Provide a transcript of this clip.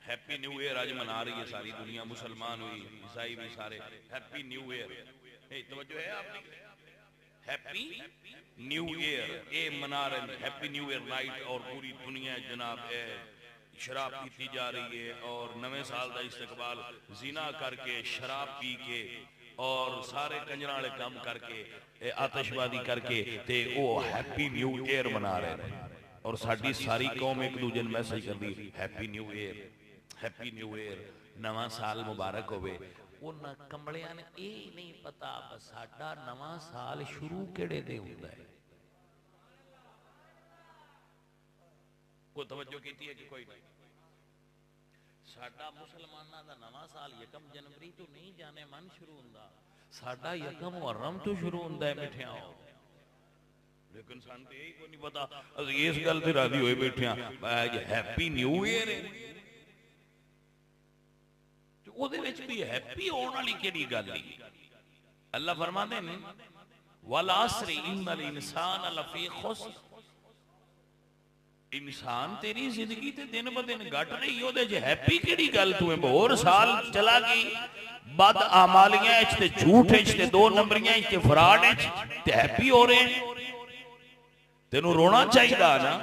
Happy new year आज मना रही है सारी दुनिया, मुसलमान हुई ईसाई भी सारे हैप्पी न्यू ईयर। तवज्जो है आपने, हैप्पी न्यू ईयर ये मना रहे हैं, हैप्पी न्यू ईयर नाइट। और पूरी दुनिया जनाब शराब पीती जा रही है और नवे साल का इस्तकबाल जिना करके शराब पी के और सारे कंजरा वाले काम करके आतिशबाजी करके ते वो हैप्पी न्यू ईयर मना रहे हैं। और साडी सारी कौम एक दूजे ने मैसेज कर दी happy new year, happy new year, नवा साल मुबारक होवे। उन्हां कंबलियां ने ये नहीं पता बस साडा नवा साल शुरू किहड़े दे हुंदा है। कोई तवज्जो कीती है कि कोई नहीं? साडा मुसलमाना दा नवा साल 1 जनवरी तो नहीं जाने मन शुरू हुंदा, साडा 1 मुहर्रम तो शुरू हुंदा है मिठियाओ। लेकिन सन ते यही कोई नहीं पता, असीं इस गल ते राजी होए बैठे हां आज हैप्पी न्यू ईयर है। ते ओदे विच भी हैप्पी होण वाली केड़ी गल है? अल्लाह फरमांदे ने वल असरी इन्नल इंसान लफी खुस्र। इंसान तेरी जिंदगी ते दिन ब दिन घट रही, ओदे च हैप्पी केड़ी गल? तू होर साल चला गई बद आमालियां च ते झूठ च ते 2 नंबरियां च ते फ्रॉड च ते हैप्पी हो रहे। तेनू रोना चाहिए ना।